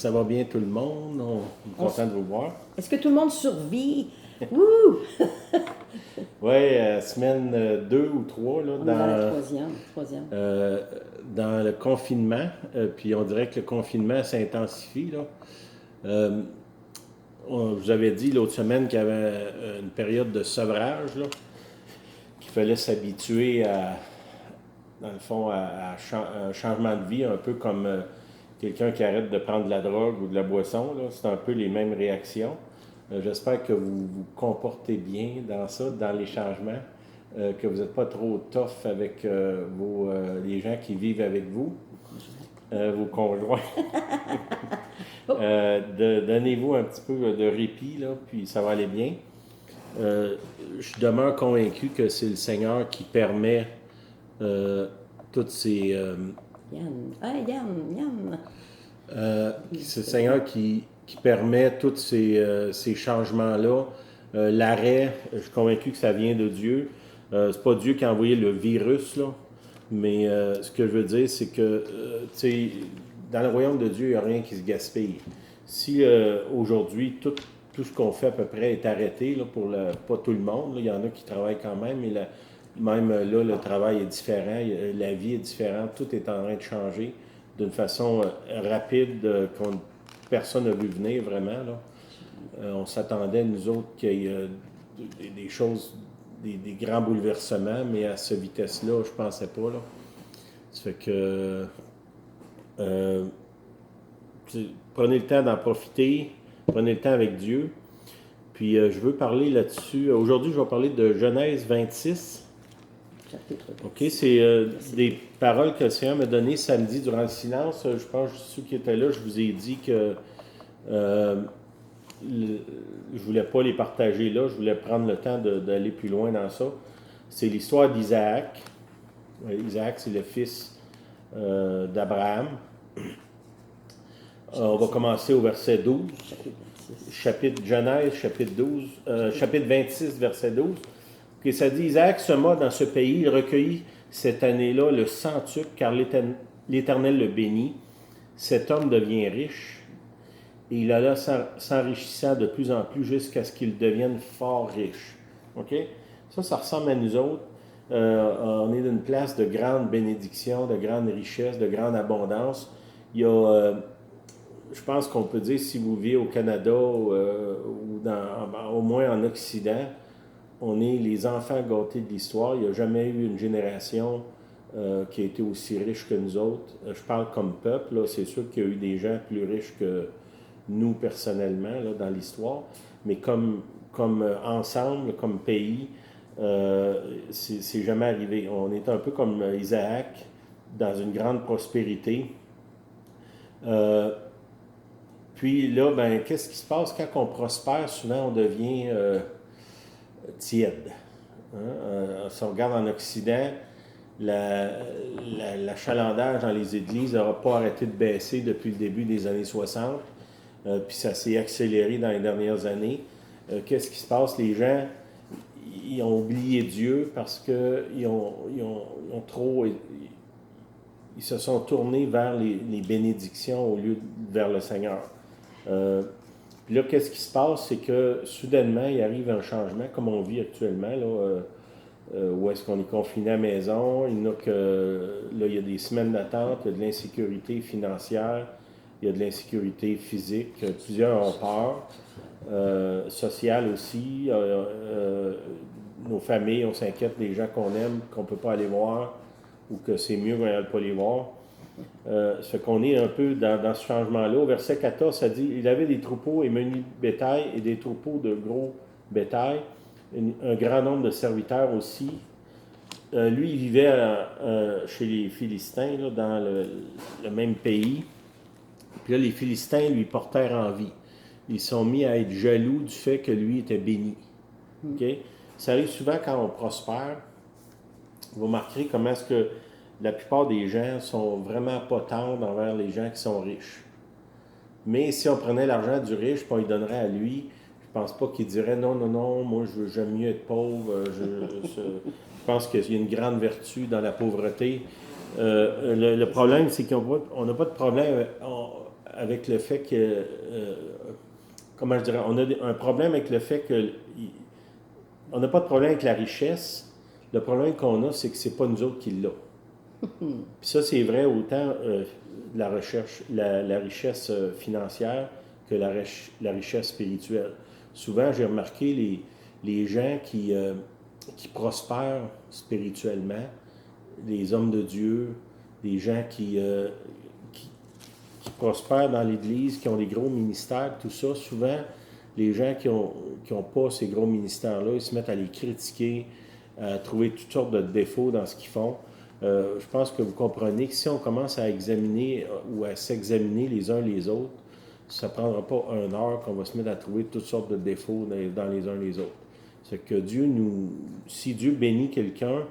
Ça va bien tout le monde? On est content de vous voir. Est-ce que tout le monde survit? Wouh! Oui, semaine 2 ou 3 là, On est dans la troisième. euh, dans le confinement. Puis on dirait que le confinement s'intensifie. Là. Euh, je vous avais dit l'autre semaine qu'il y avait une période de sevrage, là, qu'il fallait s'habituer dans le fond, un changement de vie, un peu comme quelqu'un qui arrête de prendre de la drogue ou de la boisson. Là. C'est un peu les mêmes réactions. J'espère que vous vous comportez bien dans ça, dans les changements, que vous n'êtes pas trop tough avec les gens qui vivent avec vous, vos conjoints. Donnez-vous un petit peu de répit, là, puis ça va aller bien. Je demeure convaincu que c'est le Seigneur qui permet toutes ces... Yann. Hey, Yann. c'est le Seigneur qui permet tous ces changements-là. L'arrêt, je suis convaincu que ça vient de Dieu. C'est pas Dieu qui a envoyé le virus, là. Mais ce que je veux dire, c'est que, tu sais, dans le royaume de Dieu, il n'y a rien qui se gaspille. Si aujourd'hui, tout ce qu'on fait à peu près est arrêté, là, pas tout le monde, là, il y en a qui travaillent quand même, mais même là, le travail est différent, la vie est différente, tout est en train de changer d'une façon rapide personne n'a vu venir vraiment. Là. On s'attendait, nous autres, qu'il y ait des choses, des grands bouleversements, mais à cette vitesse-là, je pensais pas. Là. Ça fait que euh, prenez le temps d'en profiter, prenez le temps avec Dieu. Puis je veux parler là-dessus. Aujourd'hui, je vais parler de Genèse 26. OK, c'est des paroles que le Seigneur m'a données samedi durant le silence. Je pense que ceux qui étaient là, je vous ai dit que je voulais pas les partager là, je voulais prendre le temps d'aller plus loin dans ça. C'est l'histoire d'Isaac. Isaac, c'est le fils d'Abraham. On va commencer au verset 12. Chapitre Genèse, chapitre 12, chapitre 26, verset 12. Okay, ça dit, Isaac sema dans ce pays, il recueillit cette année-là le centuple, car l'Éternel le bénit. Cet homme devient riche, et il alla s'enrichissant de plus en plus jusqu'à ce qu'il devienne fort riche. OK? Ça ressemble à nous autres. On est d'une place de grande bénédiction, de grande richesse, de grande abondance. Il y a, je pense qu'on peut dire, si vous vivez au Canada ou au moins en Occident, on est les enfants gâtés de l'histoire. Il n'y a jamais eu une génération qui a été aussi riche que nous autres. Je parle comme peuple. Là, c'est sûr qu'il y a eu des gens plus riches que nous personnellement là, dans l'histoire. Mais comme ensemble, comme pays, c'est jamais arrivé. On est un peu comme Isaac, dans une grande prospérité. Puis là, ben, qu'est-ce qui se passe quand on prospère? Souvent, on devient tiède. Hein? Si on regarde en Occident, l'achalandage dans les églises n'aura pas arrêté de baisser depuis le début des années 60. Puis ça s'est accéléré dans les dernières années. Qu'est-ce qui se passe? Les gens, ils ont oublié Dieu parce qu'ils ont trop... Ils se sont tournés vers les bénédictions au lieu vers le Seigneur. Puis là, qu'est-ce qui se passe? C'est que soudainement, il arrive un changement, comme on vit actuellement, là, où est-ce qu'on est confiné à la maison. Il y a des semaines d'attente, il y a de l'insécurité financière, il y a de l'insécurité physique. Plusieurs ont peur. Sociale aussi. Nos familles, on s'inquiète des gens qu'on aime, qu'on ne peut pas aller voir, ou que c'est mieux qu'on n'aille pas les voir. Ça fait qu'on est un peu dans ce changement-là. Au verset 14, ça dit, il avait des troupeaux et menus bétail et des troupeaux de gros bétail, un grand nombre de serviteurs aussi. Lui, il vivait chez les Philistins, là, dans le même pays. Puis là, les Philistins lui portèrent envie. Ils sont mis à être jaloux du fait que lui était béni. Okay? Ça arrive souvent quand on prospère. Vous remarquerez comment est-ce que la plupart des gens sont vraiment pas tendres envers les gens qui sont riches. Mais si on prenait l'argent du riche et on lui donnerait à lui, je pense pas qu'il dirait non, moi j'aime mieux être pauvre. Je pense qu'il y a une grande vertu dans la pauvreté. Le problème, c'est qu'on n'a pas de problème avec le fait que, comment je dirais, on a un problème avec le fait que, on n'a pas de problème avec la richesse. Le problème qu'on a, c'est que c'est pas nous autres qui l'avons. Puis ça, c'est vrai autant la recherche, la richesse financière que la richesse spirituelle. Souvent, j'ai remarqué les gens qui prospèrent spirituellement, les hommes de Dieu, des gens qui, qui prospèrent dans l'Église, qui ont des gros ministères, tout ça, souvent, les gens qui ont pas ces gros ministères-là, ils se mettent à les critiquer, à trouver toutes sortes de défauts dans ce qu'ils font. Je pense que vous comprenez que si on commence à examiner ou à s'examiner les uns les autres, ça ne prendra pas 1 heure qu'on va se mettre à trouver toutes sortes de défauts dans les uns les autres. C'est que si Dieu bénit quelqu'un,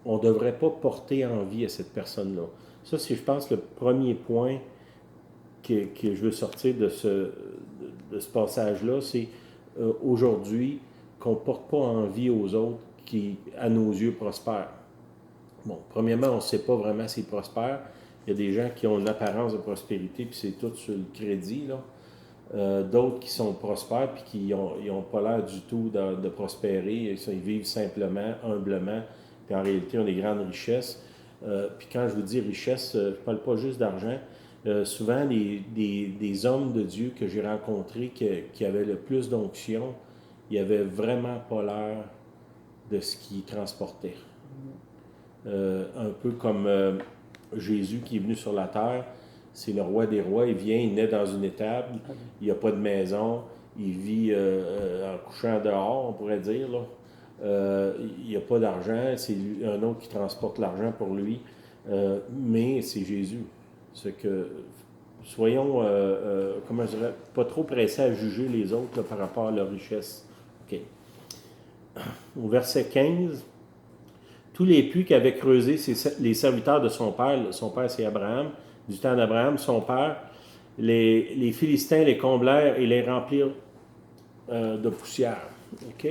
on ne devrait pas porter envie à cette personne-là. Ça, c'est, je pense, le premier point que je veux sortir de ce passage-là, c'est aujourd'hui qu'on ne porte pas envie aux autres qui, à nos yeux, prospèrent. Bon, premièrement, on ne sait pas vraiment s'ils prospèrent. Il y a des gens qui ont une apparence de prospérité, puis c'est tout sur le crédit, là. D'autres qui sont prospères, puis qui n'ont pas l'air du tout de prospérer. Ils vivent simplement, humblement, puis en réalité, ont des grandes richesses. Puis quand je vous dis richesse, je ne parle pas juste d'argent. Souvent, des hommes de Dieu que j'ai rencontrés qui avaient le plus d'onction, ils n'avaient vraiment pas l'air de ce qu'ils transportaient. Un peu comme Jésus qui est venu sur la terre, c'est le roi des rois, il vient, il naît dans une étable, il n'y a pas de maison, il vit en couchant dehors, on pourrait dire, là. Il n'y a pas d'argent, c'est un autre qui transporte l'argent pour lui, mais c'est Jésus. C'est que, soyons, comment je dirais, pas trop pressés à juger les autres là, par rapport à leur richesse. OK. Au verset 15, tous les puits qu'avaient creusés les serviteurs de son père c'est Abraham, du temps d'Abraham, son père, les Philistins les comblèrent et les remplirent de poussière. OK?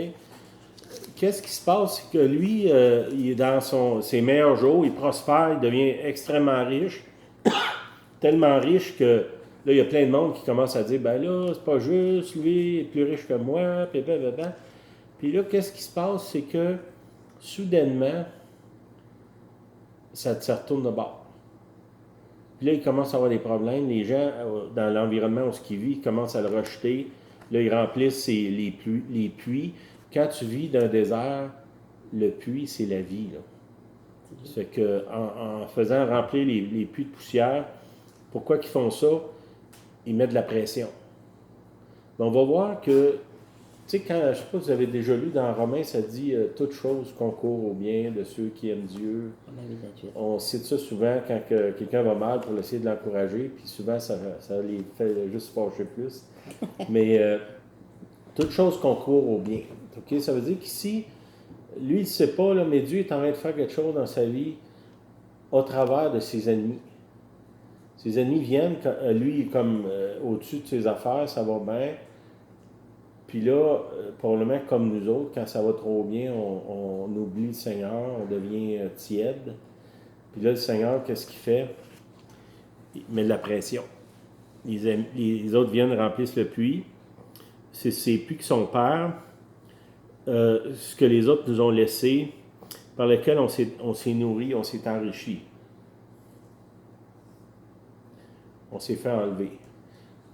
Qu'est-ce qui se passe? C'est que lui, il est dans ses meilleurs jours, il prospère, il devient extrêmement riche, tellement riche que là, il y a plein de monde qui commence à dire, ben là, c'est pas juste, lui est plus riche que moi, Puis là, qu'est-ce qui se passe? C'est que soudainement, ça retourne de bord. Puis là, il commence à avoir des problèmes. Les gens, dans l'environnement où ils vivent, ils commencent à le rejeter. Là, ils remplissent les puits. Quand tu vis dans un désert, le puits, c'est la vie. Là. C'est qu'en faisant remplir les puits de poussière, pourquoi ils font ça? Ils mettent de la pression. Donc, on va voir que tu sais, je ne sais pas si vous avez déjà lu dans Romains, ça dit toute chose concourt au bien de ceux qui aiment Dieu. On cite ça souvent quand quelqu'un va mal pour essayer de l'encourager, puis souvent ça les fait juste se fâcher plus. Mais toute chose concourt au bien. Okay? Ça veut dire qu'ici, lui, il ne sait pas, là, mais Dieu est en train de faire quelque chose dans sa vie au travers de ses ennemis. Ses ennemis viennent, lui, comme au-dessus de ses affaires, ça va bien. Puis là, probablement comme nous autres, quand ça va trop bien, on oublie le Seigneur, on devient tiède. Puis là, le Seigneur, qu'est-ce qu'il fait? Il met de la pression. Les autres viennent, remplissent le puits. C'est ces puits qui sont pères, ce que les autres nous ont laissé, par lequel on s'est nourri, on s'est enrichi. On s'est fait enlever.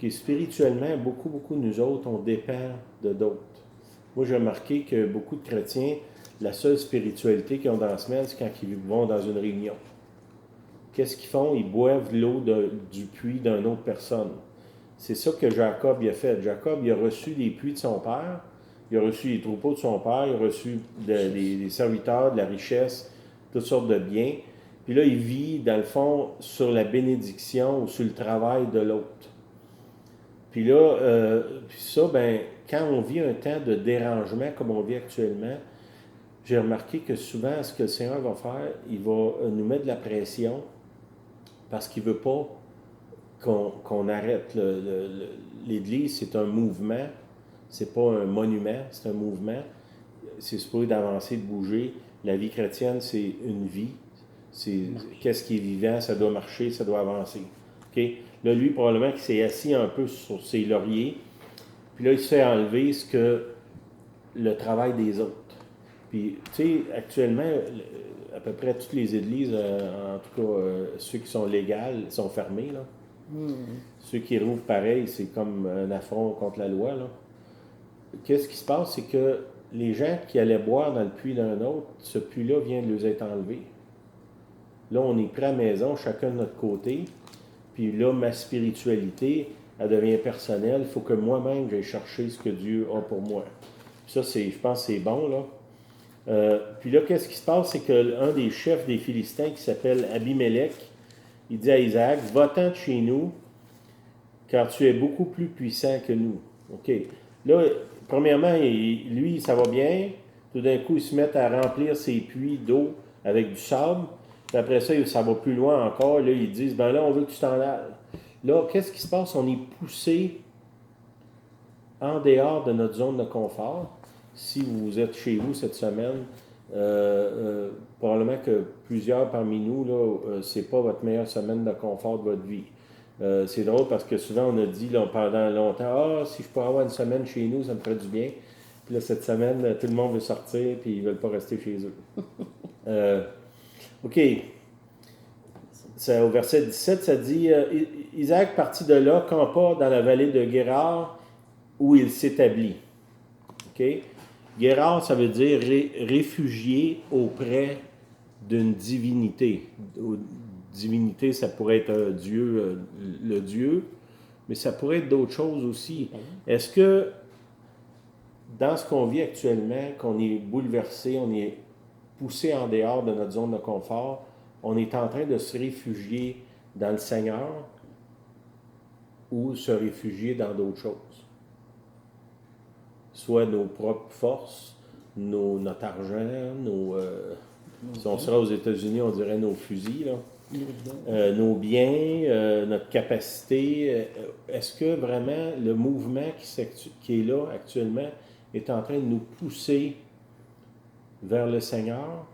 Que spirituellement, beaucoup de nous autres, on dépend de d'autres. Moi, j'ai remarqué que beaucoup de chrétiens, la seule spiritualité qu'ils ont dans la semaine, c'est quand ils vont dans une réunion. Qu'est-ce qu'ils font? Ils boivent l'eau du puits d'une autre personne. C'est ça que Jacob a fait. Jacob, il a reçu les puits de son père, il a reçu les troupeaux de son père, il a reçu des serviteurs, de la richesse, toutes sortes de biens. Puis là, il vit, dans le fond, sur la bénédiction ou sur le travail de l'autre. Puis là, quand on vit un temps de dérangement comme on vit actuellement, j'ai remarqué que souvent, ce que le Seigneur va faire, il va nous mettre de la pression parce qu'il ne veut pas qu'on arrête. L'Église, c'est un mouvement, c'est pas un monument, c'est un mouvement. C'est supposé d'avancer, de bouger. La vie chrétienne, c'est une vie. Qu'est-ce qui est vivant, ça doit marcher, ça doit avancer. OK? OK? Là, lui, probablement qu'il s'est assis un peu sur ses lauriers, puis là, il se fait enlever le travail des autres. Puis, tu sais, actuellement, à peu près toutes les églises, en tout cas, ceux qui sont légales, sont fermés, là. Ceux qui rouvrent pareil, c'est comme un affront contre la loi, là. Qu'est-ce qui se passe, c'est que les gens qui allaient boire dans le puits d'un autre, ce puits-là vient de leur être enlevé. Là, on est pris à la maison, chacun de notre côté, puis là, ma spiritualité, elle devient personnelle. Il faut que moi-même, j'aille chercher ce que Dieu a pour moi. Ça, je pense que c'est bon, là. Puis là, qu'est-ce qui se passe, c'est qu'un des chefs des Philistins, qui s'appelle Abimelech, il dit à Isaac, « Va-t'en de chez nous, car tu es beaucoup plus puissant que nous. » OK. Là, premièrement, lui, ça va bien. Tout d'un coup, il se met à remplir ses puits d'eau avec du sable. Puis après ça, ça va plus loin encore. Là, ils disent, ben là, on veut que tu t'en ailles. Là, qu'est-ce qui se passe? On est poussé en dehors de notre zone de confort. Si vous êtes chez vous cette semaine, probablement que plusieurs parmi nous, là, c'est pas votre meilleure semaine de confort de votre vie. C'est drôle parce que souvent on a dit là, pendant longtemps, si je pourrais avoir une semaine chez nous, ça me ferait du bien. Puis là, cette semaine, tout le monde veut sortir puis ils ne veulent pas rester chez eux. OK. Au verset 17, ça dit Isaac partit de là, campa dans la vallée de Guérar, où il s'établit. OK? Guérar, ça veut dire réfugié auprès d'une divinité. Divinité, ça pourrait être un Dieu, le Dieu, mais ça pourrait être d'autres choses aussi. Est-ce que dans ce qu'on vit actuellement, qu'on est bouleversé, on est poussé en dehors de notre zone de confort, on est en train de se réfugier dans le Seigneur ou se réfugier dans d'autres choses? Soit nos propres forces, notre argent, si on serait aux États-Unis, on dirait nos fusils, là. Nos biens, notre capacité. Est-ce que vraiment le mouvement qui est là actuellement est en train de nous pousser vers le Seigneur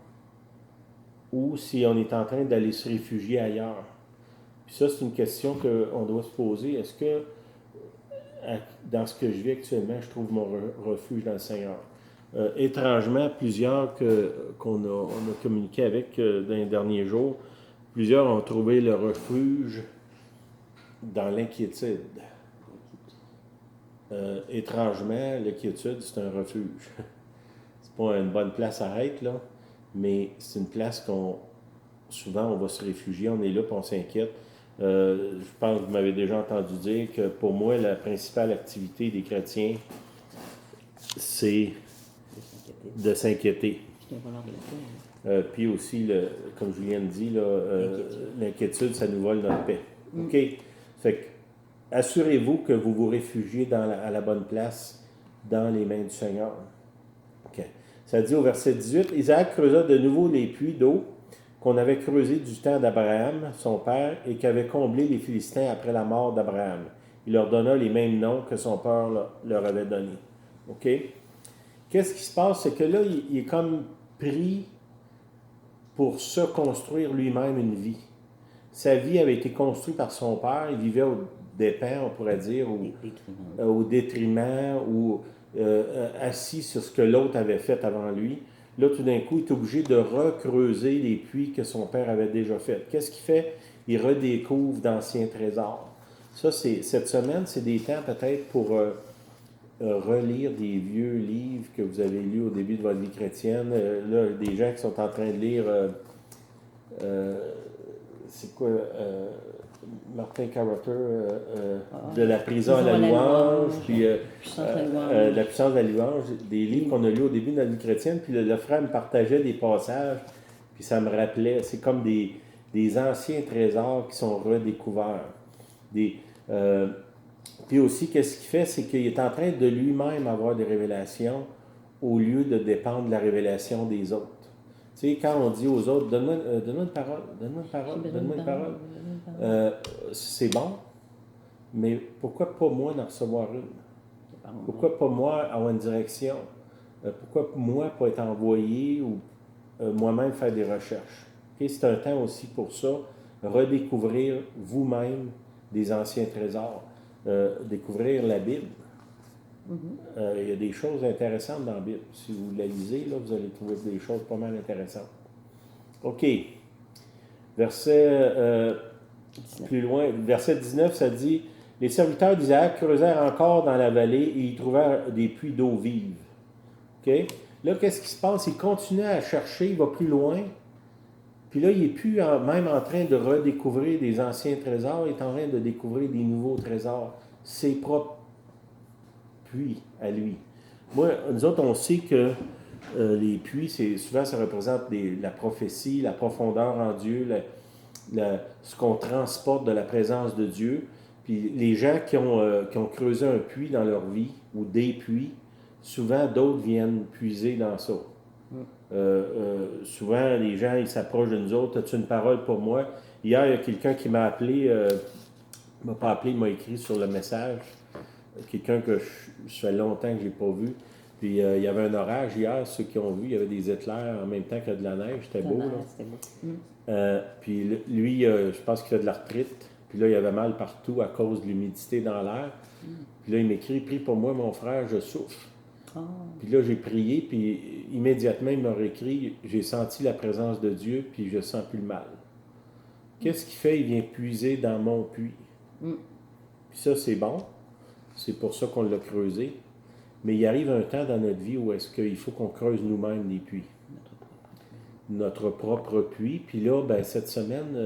ou si on est en train d'aller se réfugier ailleurs? Puis ça, c'est une question qu'on doit se poser. Est-ce que dans ce que je vis actuellement, je trouve mon refuge dans le Seigneur? Étrangement, plusieurs qu'on a communiqué avec dans les derniers jours, plusieurs ont trouvé le refuge dans l'inquiétude. Étrangement, l'inquiétude, c'est un refuge. C'est pas une bonne place à être, là, mais c'est une place souvent, on va se réfugier, on est là, puis on s'inquiète. Je pense que vous m'avez déjà entendu dire que pour moi, la principale activité des chrétiens, c'est de s'inquiéter. Puis aussi, comme Julienne dit, l'inquiétude, ça nous vole notre paix. OK? Fait que, assurez-vous que vous vous réfugiez à la bonne place, dans les mains du Seigneur. OK. Ça dit au verset 18, Isaac creusa de nouveau les puits d'eau qu'on avait creusés du temps d'Abraham, son père, et qu'avaient comblés les Philistins après la mort d'Abraham. Il leur donna les mêmes noms que son père leur avait donnés. OK? Qu'est-ce qui se passe? C'est que là, il est comme pris pour se construire lui-même une vie. Sa vie avait été construite par son père. Il vivait au dépens, on pourrait dire, au détriment, ou assis sur ce que l'autre avait fait avant lui. Là, tout d'un coup, il est obligé de recreuser les puits que son père avait déjà faits. Qu'est-ce qu'il fait? Il redécouvre d'anciens trésors. Ça, cette semaine, c'est des temps peut-être pour relire des vieux livres que vous avez lus au début de votre vie chrétienne. Là, des gens qui sont en train de lire, c'est quoi, Martin Carruthers, de la prison à la louange, puis la puissance de la louange, des livres qu'on a lus au début de notre vie chrétienne, puis le frère me partageait des passages, puis ça me rappelait, c'est comme des anciens trésors qui sont redécouverts. Puis aussi, qu'est-ce qu'il fait, c'est qu'il est en train de lui-même avoir des révélations au lieu de dépendre de la révélation des autres. Tu sais, quand on dit aux autres, donne-moi une parole, donne-moi une parole, donne-moi une parole, c'est bon, mais pourquoi pas moi d'en recevoir une? Pourquoi pas moi avoir une direction? Pourquoi moi pas être envoyé ou moi-même faire des recherches? Okay? C'est un temps aussi pour ça, redécouvrir vous-même des anciens trésors. Découvrir la Bible. Il y a des choses intéressantes dans la Bible. Si vous la lisez, là, vous allez trouver des choses pas mal intéressantes. OK. Plus loin, verset 19, ça dit « Les serviteurs d'Isaac creusèrent encore dans la vallée et y trouvèrent des puits d'eau vive. » OK? Là, qu'est-ce qui se passe? Il continue à chercher, il va plus loin. Puis là, il n'est plus même en train de redécouvrir des anciens trésors, il est en train de découvrir des nouveaux trésors. Ses propres puits à lui. Moi, nous autres, on sait que les puits, souvent, ça représente la prophétie, la profondeur en Dieu, ce qu'on transporte de la présence de Dieu. Puis les gens qui ont creusé un puits dans leur vie, ou des puits, souvent d'autres viennent puiser dans ça. Souvent, les gens, ils s'approchent de nous autres. As-tu une parole pour moi? Hier, il y a quelqu'un qui m'a appelé, il m'a pas appelé, il m'a écrit sur le message. Quelqu'un que ça fait longtemps que je n'ai pas vu. Puis il y avait un orage hier, ceux qui ont vu, il y avait des éclairs en même temps que de la neige. C'était beau, là. C'était beau. Puis lui, je pense qu'il fait de l'arthrite. Puis là, il avait mal partout à cause de l'humidité dans l'air. Puis là, il m'écrit, prie pour moi, mon frère, je souffre. Puis là, j'ai prié, puis immédiatement, il m'a écrit, j'ai senti la présence de Dieu, puis je sens plus le mal. Qu'est-ce qu'il fait? Il vient puiser dans mon puits. Puis ça, c'est bon. C'est pour ça qu'on l'a creusé. Mais il arrive un temps dans notre vie où est-ce qu'il faut qu'on creuse nous-mêmes des puits. Notre propre puits. Puis là, ben, cette semaine,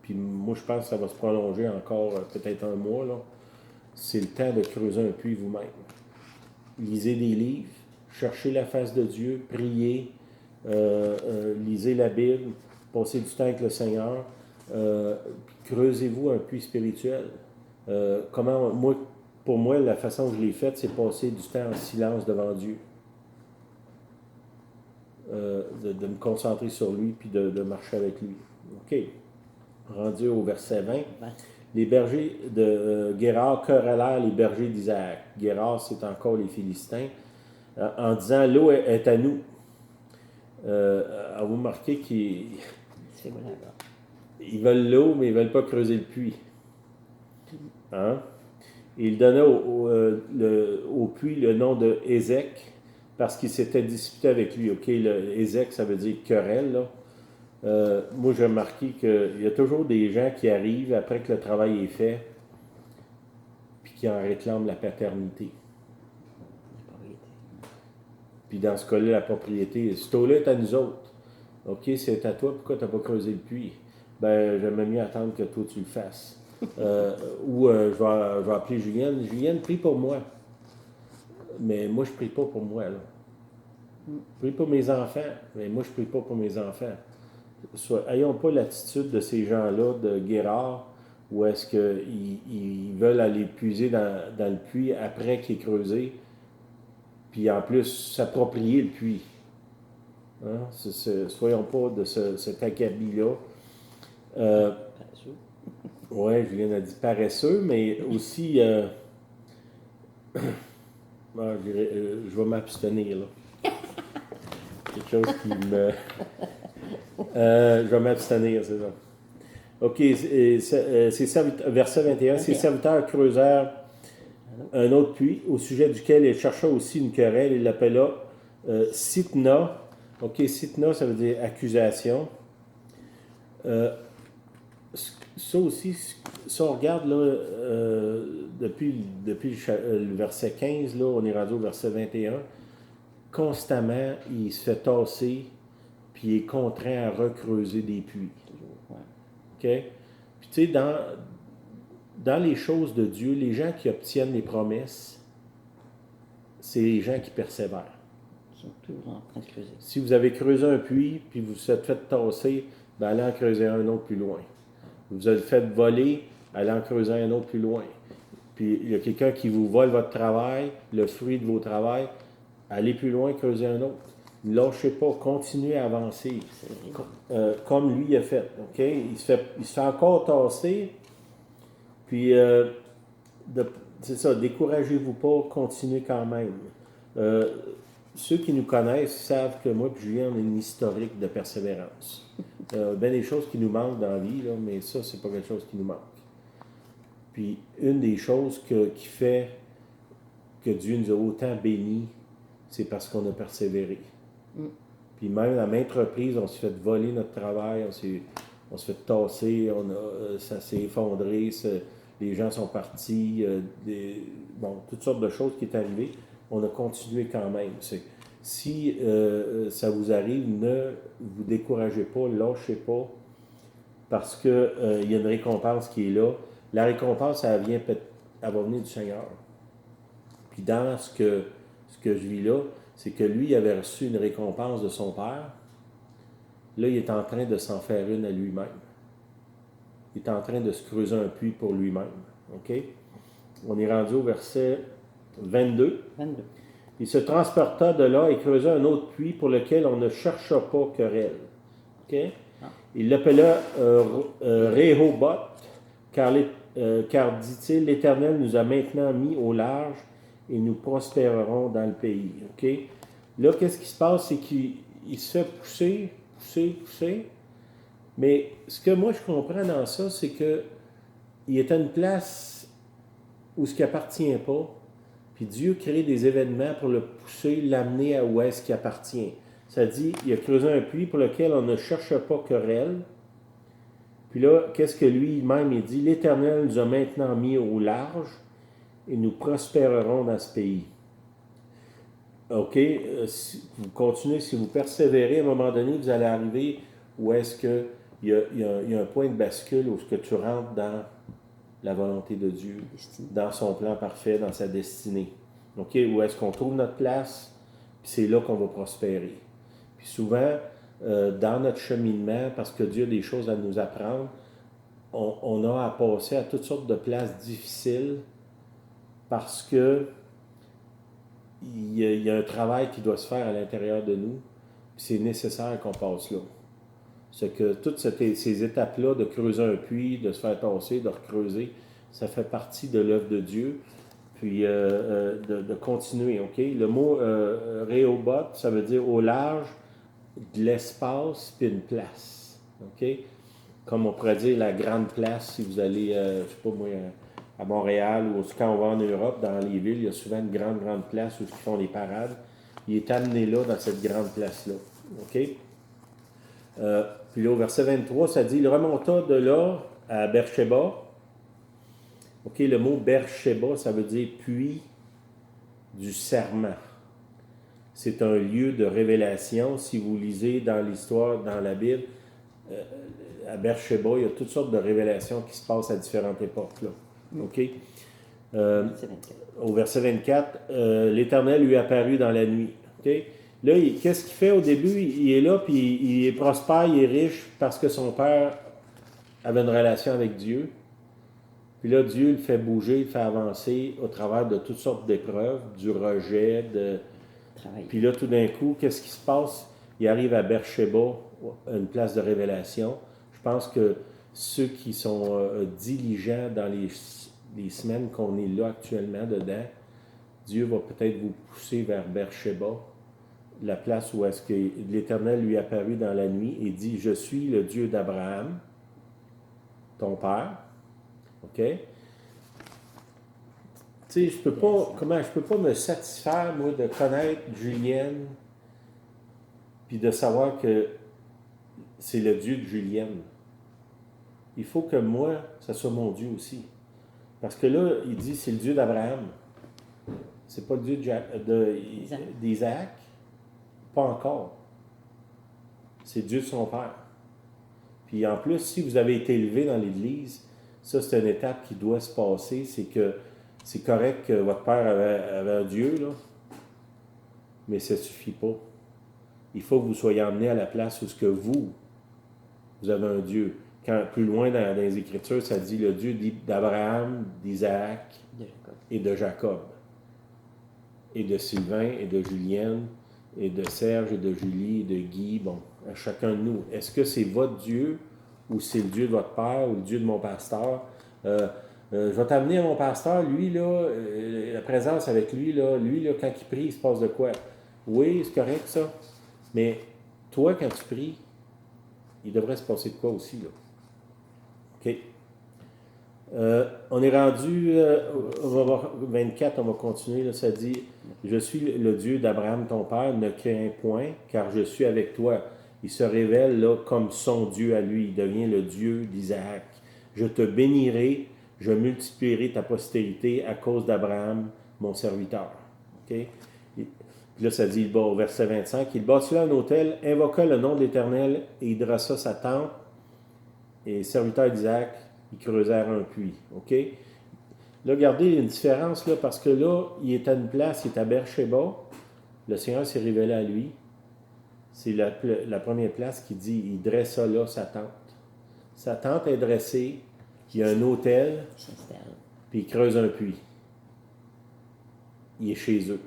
puis moi, je pense que ça va se prolonger encore peut-être un mois, là. C'est le temps de creuser un puits vous-même. Lisez des livres, cherchez la face de Dieu, priez, lisez la Bible, passez du temps avec le Seigneur, creusez-vous un puits spirituel. Pour moi, la façon que je l'ai faite, c'est passer du temps en silence devant Dieu. De me concentrer sur lui, puis de marcher avec lui. OK. Rendu au verset 20. Les bergers de Guérard querellèrent les bergers d'Isaac. Guérard, c'est encore les Philistins, en disant, l'eau est à nous. Avez-vous remarqué qu'ils veulent l'eau, mais ils ne veulent pas creuser le puits. Hein? Il donnait au puits le nom de Ézek, parce qu'il s'était disputé avec lui. OK, le Ézek, ça veut dire querelle, là. Moi, j'ai remarqué qu'il y a toujours des gens qui arrivent après que le travail est fait, puis qui en réclament la paternité. Puis dans ce cas-là, la propriété, cette eau-là est à nous autres. OK, c'est à toi, pourquoi tu n'as pas creusé le puits? Ben, j'aimerais mieux attendre que toi tu le fasses. Je vais appeler Julienne. Julienne, prie pour moi. Mais moi, je ne prie pas pour moi, là. Je prie pour mes enfants, mais moi, je ne prie pas pour mes enfants. Ayons pas l'attitude de ces gens-là, de Guérard, où est-ce qu'ils veulent aller puiser dans le puits après qu'il est creusé, puis en plus s'approprier le puits. Hein? Soyons pas de cet acabit-là. Oui, Julien a dit paresseux, mais aussi, je vais m'abstenir, là. Quelque chose qui me... je vais m'abstenir, c'est ça. OK, verset 21. Ces serviteurs creusèrent un autre puits, au sujet duquel il chercha aussi une querelle. Il l'appela Sitna. OK, Sitna, ça veut dire accusation. Ça aussi, si on regarde là, depuis le verset 15, là, on est rendu au verset 21, constamment, il se fait tasser, puis il est contraint à recreuser des puits. OK? Puis tu sais, dans les choses de Dieu, les gens qui obtiennent les promesses, c'est les gens qui persévèrent. Ils sont toujours en train de creuser. Si vous avez creusé un puits, puis vous vous êtes fait tasser, ben allez en creuser un autre plus loin. Vous avez fait voler, allez en creuser un autre plus loin. Puis il y a quelqu'un qui vous vole votre travail, le fruit de vos travails, allez plus loin, creuser un autre. Ne lâchez pas, continuez à avancer. Comme lui a fait. Okay? Il se fait encore tasser. Puis, c'est ça, découragez-vous pas, continuez quand même. ceux qui nous connaissent savent que moi et Julien, on a une historique de persévérance. Bien des choses qui nous manquent dans la vie, là, mais ça, c'est pas quelque chose qui nous manque. Puis, une des choses qui fait que Dieu nous a autant bénis, c'est parce qu'on a persévéré. Puis même à maintes reprises, on s'est fait voler notre travail, on s'est fait tasser, ça s'est effondré, les gens sont partis, toutes sortes de choses qui sont arrivées. On a continué quand même. Si ça vous arrive, ne vous découragez pas, lâchez pas, parce qu'il y a une récompense qui est là. La récompense, elle va venir du Seigneur. Puis dans ce que je vis là, c'est que lui, il avait reçu une récompense de son père. Là, il est en train de s'en faire une à lui-même. Il est en train de se creuser un puits pour lui-même. OK? On est rendu au verset 22. Il se transporta de là et creusa un autre puits pour lequel on ne chercha pas querelle. OK? Il l'appela Rehoboth, car dit-il, l'Éternel nous a maintenant mis au large et nous prospérerons dans le pays. OK? Là, qu'est-ce qui se passe? C'est qu'il se fait pousser. Mais ce que moi, je comprends dans ça, c'est qu'il est à une place où ce qui appartient pas, puis Dieu crée des événements pour le pousser, l'amener à où est-ce qu'il appartient. Ça dit, il a creusé un puits pour lequel on ne cherche pas querelle. Puis là, qu'est-ce que lui-même il dit? L'Éternel nous a maintenant mis au large et nous prospérerons dans ce pays. OK, si vous continuez, si vous persévérez, à un moment donné, vous allez arriver où est-ce qu'il y a un point de bascule où est-ce que tu rentres dans la volonté de Dieu, dans son plan parfait, dans sa destinée. OK, où est-ce qu'on trouve notre place, puis c'est là qu'on va prospérer. Puis souvent, dans notre cheminement, parce que Dieu a des choses à nous apprendre, on a à passer à toutes sortes de places difficiles parce que il y a un travail qui doit se faire à l'intérieur de nous, puis c'est nécessaire qu'on passe là. C'est que toutes ces étapes-là, de creuser un puits, de se faire tasser, de recreuser, ça fait partie de l'œuvre de Dieu, puis de continuer, OK? Le mot Rehoboth, ça veut dire au large, de l'espace, puis une place, OK? Comme on pourrait dire la grande place, si vous allez, je ne sais pas moi, à Montréal ou quand on va en Europe, dans les villes, il y a souvent une grande place où ils font les parades. Il est amené là, dans cette grande place-là, OK? Puis là, au verset 23, ça dit, il remonta de là à Beersheba. OK, le mot Beersheba, ça veut dire puits du serment. C'est un lieu de révélation. Si vous lisez dans l'histoire, dans la Bible, à Beersheba, il y a toutes sortes de révélations qui se passent à différentes époques. Là. OK? Au verset 24, l'Éternel lui apparut dans la nuit. OK? Là, qu'est-ce qu'il fait au début? Il est là, puis il est prospère, il est riche parce que son père avait une relation avec Dieu. Puis là, Dieu le fait bouger, il le fait avancer au travers de toutes sortes d'épreuves, du rejet, Puis là, tout d'un coup, qu'est-ce qui se passe? Il arrive à Beersheba, une place de révélation. Je pense que ceux qui sont diligents dans les semaines qu'on est là actuellement dedans, Dieu va peut-être vous pousser vers Beersheba, la place où est-ce que l'Éternel lui est apparu dans la nuit et dit, je suis le Dieu d'Abraham, ton père. OK? Tu sais, je peux pas me satisfaire, moi, de connaître Julienne puis de savoir que c'est le Dieu de Julienne. Il faut que moi, ça soit mon Dieu aussi. Parce que là, il dit, c'est le Dieu d'Abraham. C'est pas le Dieu d'Isaac. Pas encore. C'est Dieu de son père. Puis en plus, si vous avez été élevé dans l'Église, ça, c'est une étape qui doit se passer. C'est que c'est correct que votre père avait un Dieu, là, mais ça ne suffit pas. Il faut que vous soyez emmené à la place où ce que vous avez un Dieu. Quand, plus loin dans les Écritures, ça dit le Dieu d'Abraham, d'Isaac et de Jacob. Et de Sylvain et de Julienne et de Serge et de Julie et de Guy, bon, à chacun de nous. Est-ce que c'est votre Dieu ou c'est le Dieu de votre père ou le Dieu de mon pasteur? Je vais t'amener à mon pasteur, lui, là, la présence avec lui, là, quand il prie, il se passe de quoi? Oui, c'est correct ça. Mais toi, quand tu pries, il devrait se passer de quoi aussi, là? OK. On est rendu, on va voir 24, on va continuer, là, ça dit, je suis le Dieu d'Abraham ton père, ne crains point, car je suis avec toi. Il se révèle là comme son Dieu à lui, il devient le Dieu d'Isaac. Je te bénirai, je multiplierai ta postérité à cause d'Abraham, mon serviteur. OK? Puis là, ça dit, au verset 25, il bâtit là un autel, invoqua le nom de l'Éternel et il dressa sa tente, et serviteur d'Isaac, ils creusèrent un puits. OK? Là, regardez, il y a une différence, là, parce que là, il est à une place, il est à Beersheba. Le Seigneur s'est révélé à lui. C'est la première place qui dit, il dressa là sa tente. Sa tente est dressée, il y a un autel, puis il creuse un puits. Il est chez eux.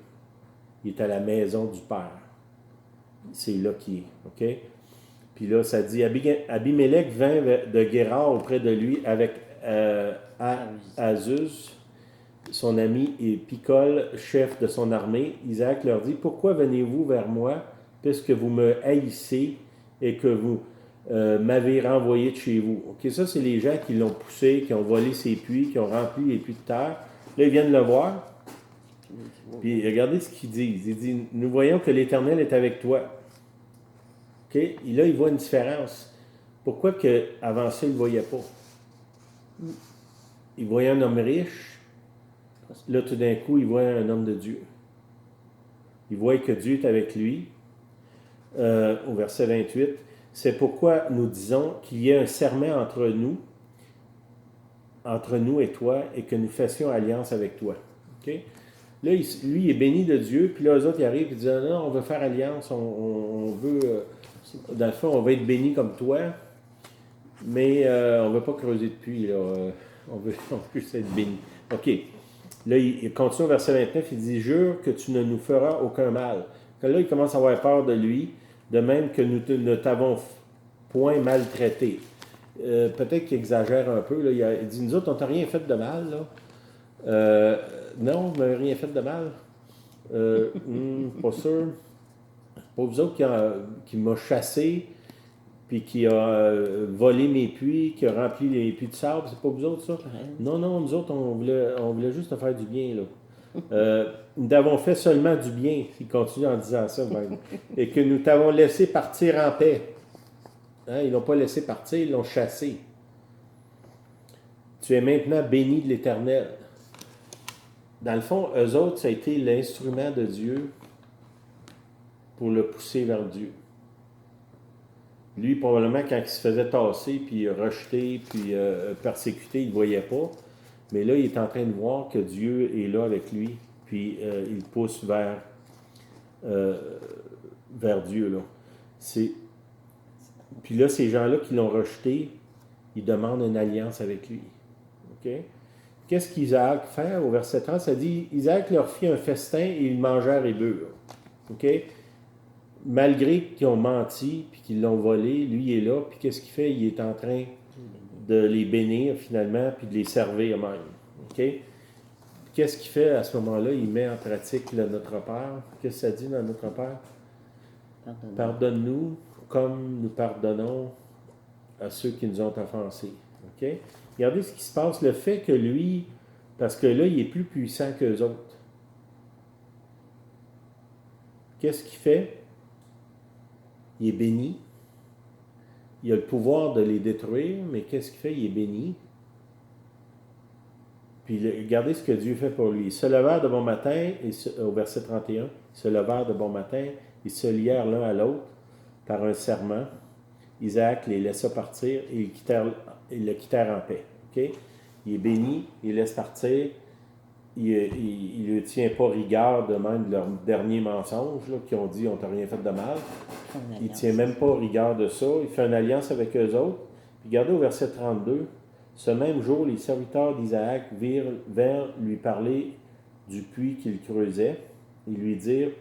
Il est à la maison du Père. C'est là qu'il est. OK? Puis là, ça dit, Abimelech vint de Guérar auprès de lui avec Azus, son ami, et Picol, chef de son armée. Isaac leur dit, pourquoi venez-vous vers moi, puisque vous me haïssez et que vous m'avez renvoyé de chez vous? OK, ça, c'est les gens qui l'ont poussé, qui ont volé ses puits, qui ont rempli les puits de terre. Là, ils viennent le voir. Puis regardez ce qu'ils disent. Ils disent, nous voyons que l'Éternel est avec toi. OK? Et là, il voit une différence. Pourquoi qu'avant ça, il ne voyait pas? Il voyait un homme riche. Là, tout d'un coup, il voit un homme de Dieu. Il voit que Dieu est avec lui. Au verset 28, c'est pourquoi nous disons qu'il y a un serment entre nous et toi, et que nous fassions alliance avec toi. OK? Là, lui, il est béni de Dieu, puis là, eux autres, ils arrivent et disent, non, on veut faire alliance, on veut, dans le fond, on va être béni comme toi, mais on ne veut pas creuser de puits, là. On veut juste être béni. OK. Là, il continue au verset 29, il dit, jure que tu ne nous feras aucun mal. Là, il commence à avoir peur de lui, de même que nous ne t'avons point maltraité. Peut-être qu'il exagère un peu, là. Il dit, nous autres, on t'a rien fait de mal, là. Non, vous m'avez rien fait de mal. Pas sûr. Pas vous autres qui m'a chassé, puis qui a volé mes puits, qui a rempli les puits de sable. C'est pas vous autres, ça? Ouais. Non, nous autres, on voulait juste te faire du bien, là. Nous t'avons fait seulement du bien. Il continue en disant ça, même. Et que nous t'avons laissé partir en paix. Hein? Ils l'ont pas laissé partir, ils l'ont chassé. Tu es maintenant béni de l'Éternel. Dans le fond, eux autres, ça a été l'instrument de Dieu pour le pousser vers Dieu. Lui, probablement, quand il se faisait tasser, puis rejeter, puis persécuter, il ne voyait pas. Mais là, il est en train de voir que Dieu est là avec lui, puis il pousse vers Dieu. Là. Puis là, ces gens-là qui l'ont rejeté, ils demandent une alliance avec lui. OK? Qu'est-ce qu'Isaac fait? Au verset 30, ça dit, Isaac leur fit un festin et ils mangèrent et burent. OK? Malgré qu'ils ont menti puis qu'ils l'ont volé, lui il est là, puis qu'est-ce qu'il fait? Il est en train de les bénir finalement, puis de les servir même. OK? Qu'est-ce qu'il fait à ce moment-là? Il met en pratique le Notre Père. Qu'est-ce que ça dit dans Notre Père? Pardonne-nous comme nous pardonnons à ceux qui nous ont offensés. OK? Regardez ce qui se passe. Le fait que lui, parce que là, il est plus puissant qu'eux autres. Qu'est-ce qu'il fait? Il est béni. Il a le pouvoir de les détruire, mais qu'est-ce qu'il fait? Il est béni. Puis regardez ce que Dieu fait pour lui. Ils se levèrent de bon matin, au verset 31, ils se levèrent de bon matin, ils se lièrent l'un à l'autre par un serment. Isaac les laissa partir et ils le quittèrent en paix. Okay? Il est béni, il laisse partir, il ne tient pas rigueur de même de leur dernier mensonge, là, qui ont dit on t'a rien fait de mal. Il ne tient même pas rigueur de ça. Il fait une alliance avec eux autres. Puis regardez au verset 32, ce même jour, les serviteurs d'Isaac vinrent lui parler du puits qu'il creusait et lui dirent,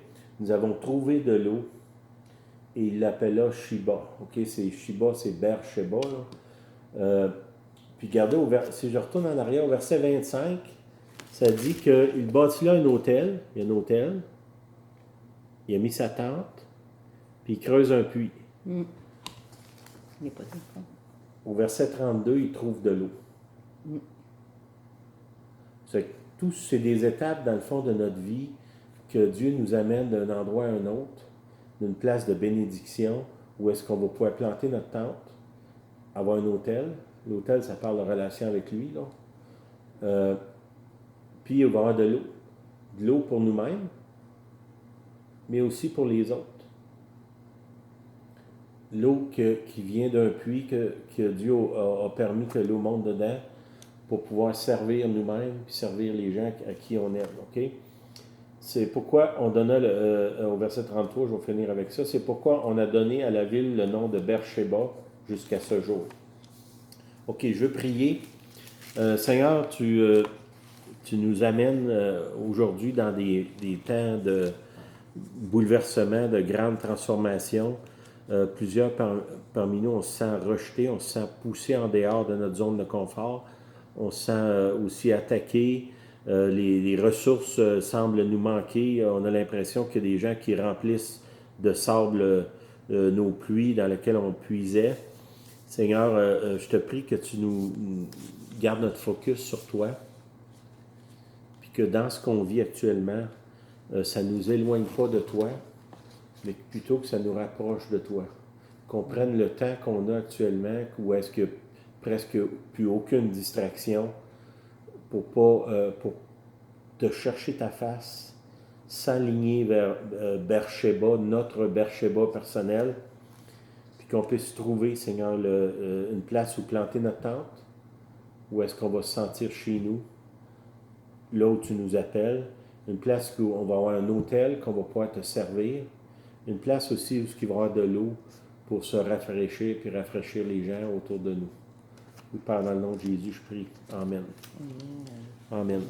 nous avons trouvé de l'eau. Et il l'appela Shiba. OK, c'est Shiba, c'est Beersheba. Puis regardez, si je retourne en arrière, au verset 25, ça dit qu'il bâtit là un hôtel. Il y a un hôtel. il a mis sa tente, puis il creuse un puits. Il n'est pas d'accord. Au verset 32, il trouve de l'eau. Tout, c'est des étapes, dans le fond, de notre vie que Dieu nous amène d'un endroit à un autre, d'une place de bénédiction, où est-ce qu'on va pouvoir planter notre tente, avoir un hôtel. L'hôtel, ça parle de relation avec lui, là. Puis, il va y avoir de l'eau. De l'eau pour nous-mêmes, mais aussi pour les autres. L'eau qui vient d'un puits que Dieu a permis que l'eau monte dedans pour pouvoir servir nous-mêmes et servir les gens à qui on aime. OK? C'est pourquoi on donna, au verset 33, je vais finir avec ça, c'est pourquoi on a donné à la ville le nom de Beersheba jusqu'à ce jour. OK, je veux prier. Seigneur, tu nous amènes aujourd'hui dans des temps de bouleversement, de grandes transformations. Plusieurs parmi nous, on se sent rejeté, on se sent poussé en dehors de notre zone de confort. On se sent aussi attaqué. Les ressources semblent nous manquer. On a l'impression qu'il y a des gens qui remplissent de sable nos puits dans lesquels on puisait. Seigneur, je te prie que tu nous gardes notre focus sur toi. Puis que dans ce qu'on vit actuellement, ça ne nous éloigne pas de toi, mais plutôt que ça nous rapproche de toi. Qu'on prenne le temps qu'on a actuellement, où est-ce qu'il n'y a presque plus aucune distraction, pour te chercher ta face, s'aligner vers Beersheba, notre Beersheba personnel, puis qu'on puisse trouver, Seigneur, une place où planter notre tente, où est-ce qu'on va se sentir chez nous, là où tu nous appelles, une place où on va avoir un hôtel, qu'on va pouvoir te servir, une place aussi où il va y avoir de l'eau pour se rafraîchir puis rafraîchir les gens autour de nous. Père, dans le nom de Jésus, je prie. Amen. Amen.